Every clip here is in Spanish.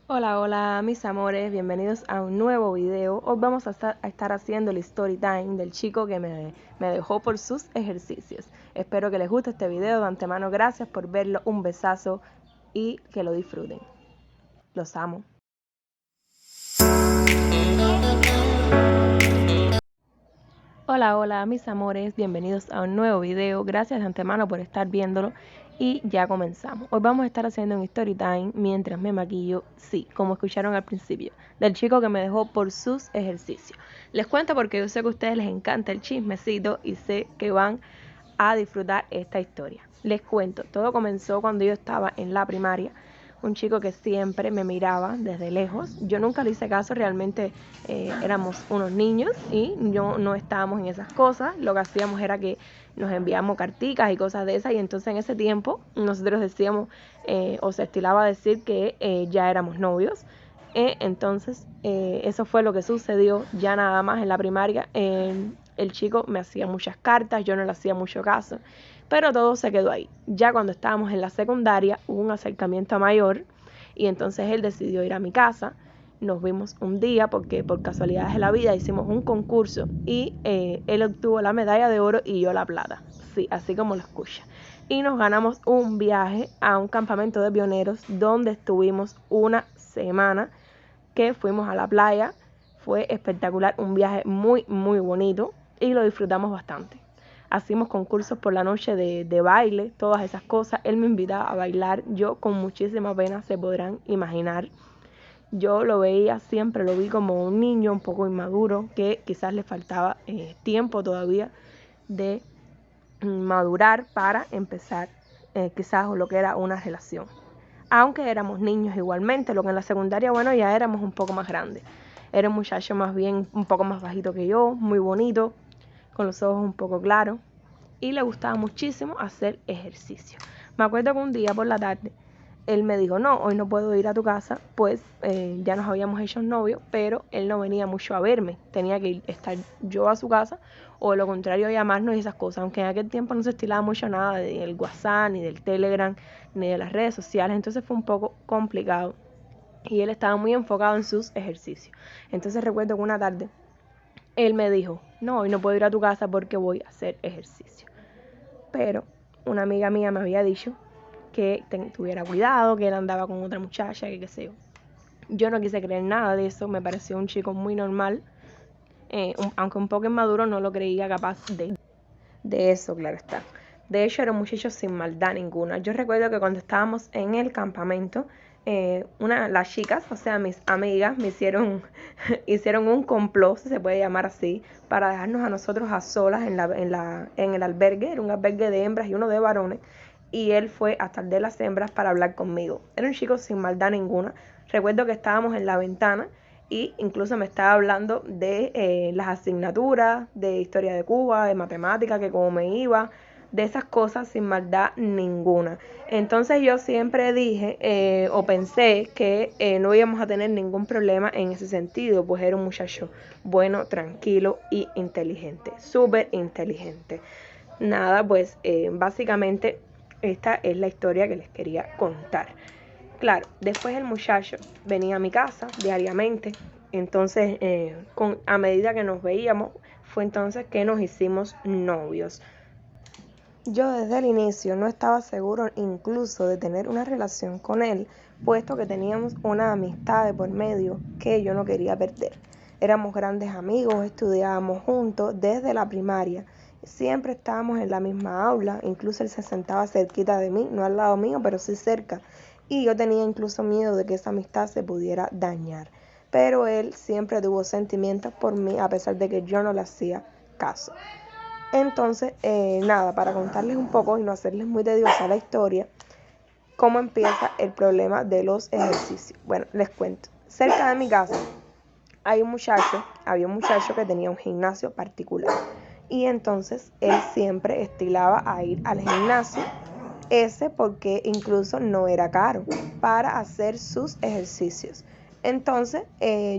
Hola, hola mis amores, bienvenidos a un nuevo video. Hoy vamos a estar haciendo el story time del chico que me dejó por sus ejercicios. Espero que les guste este video, de antemano gracias por verlo, un besazo y que lo disfruten. Los amo. Hola, hola mis amores, bienvenidos a un nuevo video, gracias de antemano por estar viéndolo y ya comenzamos. Hoy vamos a estar haciendo un story time mientras me maquillo, sí, como escucharon al principio, del chico que me dejó por sus ejercicios. Les cuento porque yo sé que a ustedes les encanta el chismecito y sé que van a disfrutar esta historia. Les cuento, todo comenzó cuando yo estaba en la primaria. Un chico que siempre me miraba desde lejos. Yo nunca le hice caso, realmente éramos unos niños y no estábamos en esas cosas. Lo que hacíamos era que nos enviamos carticas y cosas de esas, y entonces en ese tiempo nosotros decíamos o se estilaba decir que ya éramos novios. Entonces eso fue lo que sucedió ya nada más en la primaria. El chico me hacía muchas cartas, yo no le hacía mucho caso, pero todo se quedó ahí. Ya cuando estábamos en la secundaria hubo un acercamiento mayor y entonces él decidió ir a mi casa. Nos vimos un día porque por casualidades de la vida hicimos un concurso y él obtuvo la medalla de oro y yo la plata. Sí, así como lo escucha. Y nos ganamos un viaje a un campamento de pioneros donde estuvimos una semana, que fuimos a la playa. Fue espectacular, un viaje muy bonito y lo disfrutamos bastante. Hacíamos concursos por la noche de baile, todas esas cosas. Él me invitaba a bailar, yo con muchísima pena, se podrán imaginar. Yo lo veía, siempre lo vi como un niño un poco inmaduro, que quizás le faltaba tiempo todavía de madurar para empezar quizás lo que era una relación. Aunque éramos niños igualmente, lo que en la secundaria, bueno, ya éramos un poco más grandes. Era un muchacho más bien un poco más bajito que yo, muy bonito, con los ojos un poco claros, y le gustaba muchísimo hacer ejercicio. Me acuerdo que un día por la tarde él me dijo, no, hoy no puedo ir a tu casa, pues ya nos habíamos hecho novios, pero él no venía mucho a verme, tenía que estar yo a su casa, o lo contrario, llamarnos y esas cosas, aunque en aquel tiempo no se estilaba mucho nada del WhatsApp, ni del Telegram, ni de las redes sociales, entonces fue un poco complicado, y él estaba muy enfocado en sus ejercicios. Entonces recuerdo que una tarde él me dijo, no, hoy no puedo ir a tu casa porque voy a hacer ejercicio. Pero una amiga mía me había dicho que tuviera cuidado, que él andaba con otra muchacha, que qué sé yo. Yo no quise creer nada de eso, me pareció un chico muy normal, aunque un poco inmaduro, no lo creía capaz de eso, claro está. De hecho, era un muchacho sin maldad ninguna. Yo recuerdo que cuando estábamos en el campamento, las chicas, o sea, mis amigas, me hicieron un complot, si se puede llamar así, para dejarnos a nosotros a solas en el albergue. Era un albergue de hembras y uno de varones, y él fue hasta el de las hembras para hablar conmigo. Era un chico sin maldad ninguna. Recuerdo que estábamos en la ventana y incluso me estaba hablando de las asignaturas, de historia de Cuba, de matemática, que cómo me iba, de esas cosas sin maldad ninguna. Entonces yo siempre dije o pensé que no íbamos a tener ningún problema en ese sentido, pues era un muchacho bueno, tranquilo y inteligente, súper inteligente. Nada, pues básicamente esta es la historia que les quería contar. Claro, después el muchacho venía a mi casa diariamente, entonces a medida que nos veíamos fue entonces que nos hicimos novios. Yo desde el inicio no estaba seguro incluso de tener una relación con él, puesto que teníamos una amistad de por medio que yo no quería perder. Éramos grandes amigos, estudiábamos juntos desde la primaria, siempre estábamos en la misma aula, incluso él se sentaba cerquita de mí, no al lado mío, pero sí cerca, y yo tenía incluso miedo de que esa amistad se pudiera dañar. Pero él siempre tuvo sentimientos por mí, a pesar de que yo no le hacía caso. Entonces, nada, para contarles un poco y no hacerles muy tediosa la historia, cómo empieza el problema de los ejercicios. Bueno, les cuento. Cerca de mi casa había un muchacho que tenía un gimnasio particular. Y entonces él siempre estilaba a ir al gimnasio ese porque incluso no era caro para hacer sus ejercicios. Entonces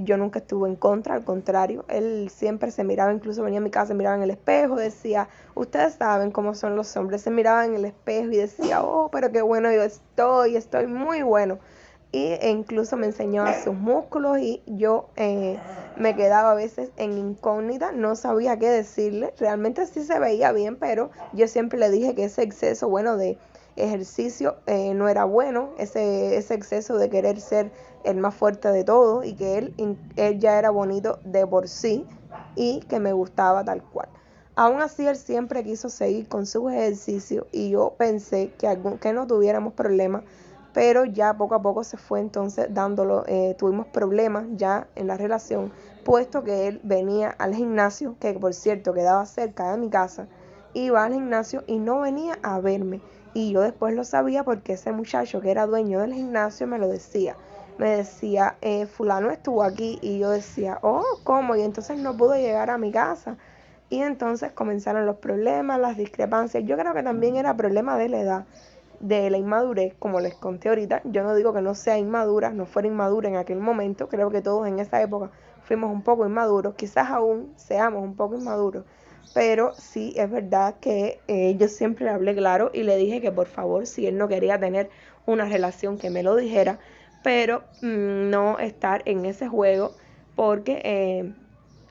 yo nunca estuve en contra, al contrario, él siempre se miraba, incluso venía a mi casa, se miraba en el espejo, decía, ustedes saben cómo son los hombres, se miraba en el espejo y decía, oh, pero qué bueno yo estoy muy bueno. e incluso me enseñaba sus músculos y yo me quedaba a veces en incógnita, no sabía qué decirle. Realmente sí se veía bien, pero yo siempre le dije que ese exceso, bueno, de ejercicio no era bueno, ese exceso de querer ser el más fuerte de todos, y que él ya era bonito de por sí y que me gustaba tal cual. Aún así, él siempre quiso seguir con sus ejercicios y yo pensé que no tuviéramos problemas, pero ya poco a poco se fue entonces dándolo, tuvimos problemas ya en la relación, puesto que él venía al gimnasio, que por cierto quedaba cerca de mi casa, iba al gimnasio y no venía a verme. Y yo después lo sabía porque ese muchacho que era dueño del gimnasio me lo decía. Me decía, fulano estuvo aquí, y yo decía, oh, ¿cómo? Y entonces no pudo llegar a mi casa. Y entonces comenzaron los problemas, las discrepancias. Yo creo que también era problema de la edad, de la inmadurez, como les conté ahorita. Yo no digo que no sea inmadura, no fuera inmadura en aquel momento. Creo que todos en esa época fuimos un poco inmaduros. Quizás aún seamos un poco inmaduros. Pero sí es verdad que yo siempre le hablé claro y le dije que por favor, si él no quería tener una relación, que me lo dijera, pero no estar en ese juego, porque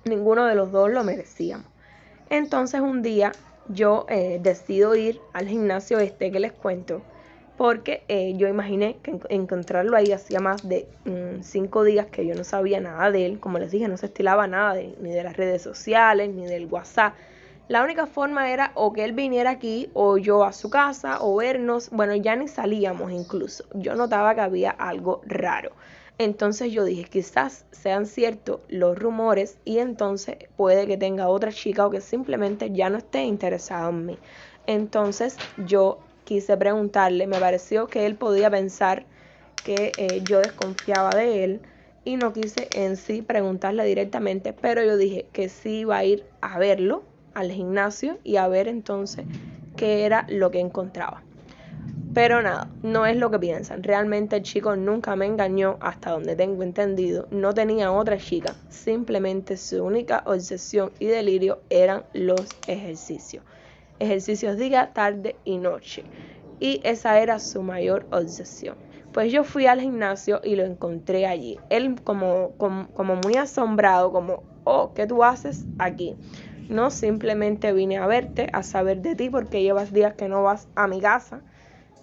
ninguno de los dos lo merecíamos. Entonces un día yo decido ir al gimnasio que les cuento, porque yo imaginé que encontrarlo ahí hacía más de 5 días que yo no sabía nada de él. Como les dije, no se estilaba nada ni de las redes sociales, ni del WhatsApp. La única forma era o que él viniera aquí o yo a su casa o vernos. Bueno, ya ni salíamos incluso. Yo notaba que había algo raro. Entonces yo dije, quizás sean ciertos los rumores y entonces puede que tenga otra chica o que simplemente ya no esté interesado en mí. Entonces yo quise preguntarle, me pareció que él podía pensar que yo desconfiaba de él y no quise en sí preguntarle directamente, pero yo dije que sí iba a ir a verlo al gimnasio y a ver entonces qué era lo que encontraba. Pero nada, no es lo que piensan. Realmente el chico nunca me engañó, hasta donde tengo entendido. No tenía otra chica. Simplemente su única obsesión y delirio eran los ejercicios. Ejercicios día, tarde y noche. Y esa era su mayor obsesión. Pues yo fui al gimnasio y lo encontré allí. Él como muy asombrado, como, oh, ¿qué tú haces aquí? No, simplemente vine a verte, a saber de ti, porque llevas días que no vas a mi casa.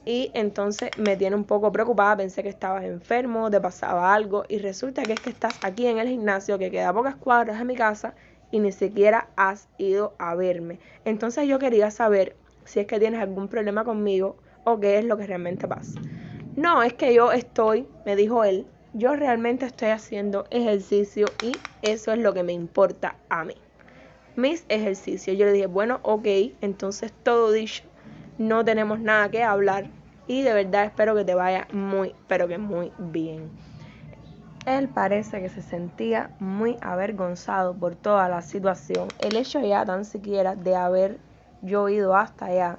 Y entonces me tiene un poco preocupada, pensé que estabas enfermo, te pasaba algo, y resulta que es que estás aquí en el gimnasio que queda a pocas cuadras de mi casa y ni siquiera has ido a verme. Entonces yo quería saber si es que tienes algún problema conmigo o qué es lo que realmente pasa. No, es que me dijo él, yo realmente estoy haciendo ejercicio y eso es lo que me importa a mí. Mis ejercicios. Yo le dije, bueno, ok, entonces todo dicho, no tenemos nada que hablar y de verdad espero que te vaya muy, pero que muy bien. Él parece que se sentía muy avergonzado por toda la situación. El hecho ya tan siquiera de haber yo ido hasta allá.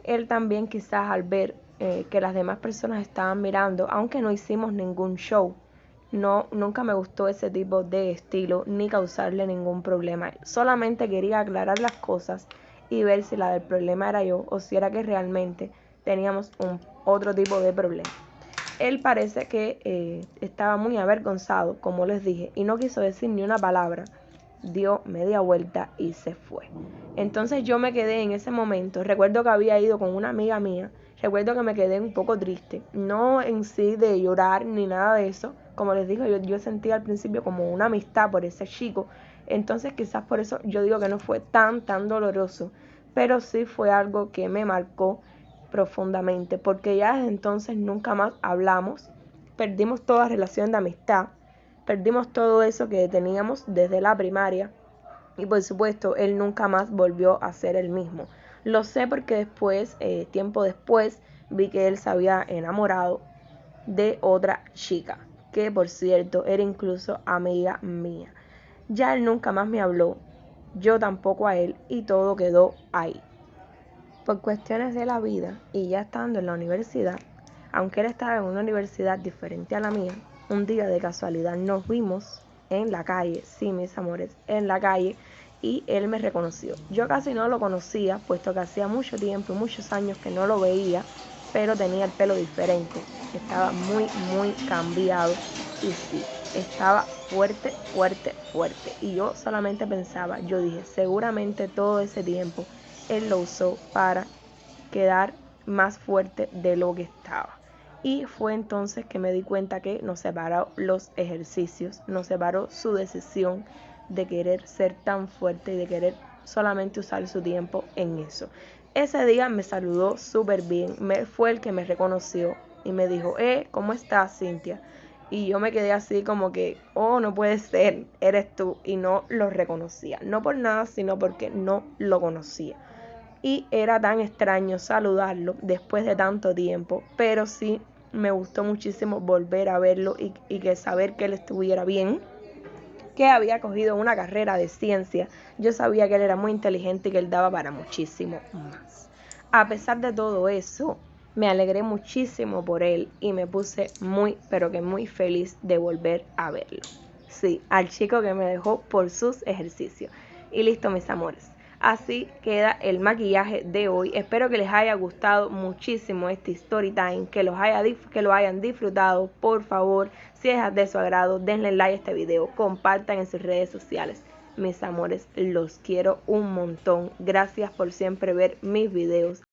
Él también quizás al ver que las demás personas estaban mirando, aunque no hicimos ningún show. No, nunca me gustó ese tipo de estilo ni causarle ningún problema. Solamente quería aclarar las cosas y ver si la del problema era yo o si era que realmente teníamos otro tipo de problema. Él parece que estaba muy avergonzado, como les dije, y no quiso decir ni una palabra. Dio media vuelta y se fue. Entonces yo me quedé en ese momento. Recuerdo que había ido con una amiga mía. Recuerdo que me quedé un poco triste. No en sí de llorar ni nada de eso. Como les digo, yo sentía al principio como una amistad por ese chico. Entonces quizás por eso yo digo que no fue tan doloroso. Pero sí fue algo que me marcó profundamente, porque ya desde entonces nunca más hablamos, perdimos toda relación de amistad, perdimos todo eso que teníamos desde la primaria y por supuesto él nunca más volvió a ser el mismo. Lo sé porque después, tiempo después, vi que él se había enamorado de otra chica, que por cierto era incluso amiga mía. Ya él nunca más me habló, yo tampoco a él, y todo quedó ahí. Por cuestiones de la vida y ya estando en la universidad, aunque él estaba en una universidad diferente a la mía, un día de casualidad nos vimos en la calle, sí, mis amores, en la calle, y él me reconoció. Yo casi no lo conocía, puesto que hacía mucho tiempo y muchos años que no lo veía, pero tenía el pelo diferente. Estaba muy cambiado y sí, estaba fuerte. Y yo solamente pensaba, yo dije, seguramente todo ese tiempo él lo usó para quedar más fuerte de lo que estaba. Y fue entonces que me di cuenta que nos separó los ejercicios, nos separó su decisión de querer ser tan fuerte y de querer solamente usar su tiempo en eso. Ese día me saludó súper bien, fue el que me reconoció y me dijo, ¿cómo estás, Cintia? Y yo me quedé así como que, oh, no puede ser, eres tú. Y no lo reconocía, no por nada, sino porque no lo conocía. Y era tan extraño saludarlo después de tanto tiempo, pero sí me gustó muchísimo volver a verlo y que saber que él estuviera bien, que había cogido una carrera de ciencia. Yo sabía que él era muy inteligente y que él daba para muchísimo más. A pesar de todo eso, me alegré muchísimo por él y me puse muy, pero que muy feliz de volver a verlo. Sí, al chico que me dejó por sus ejercicios. Y listo, mis amores. Así queda el maquillaje de hoy. Espero que les haya gustado muchísimo este story time, que lo hayan disfrutado. Por favor, si es de su agrado, denle like a este video, compartan en sus redes sociales. Mis amores, los quiero un montón. Gracias por siempre ver mis videos.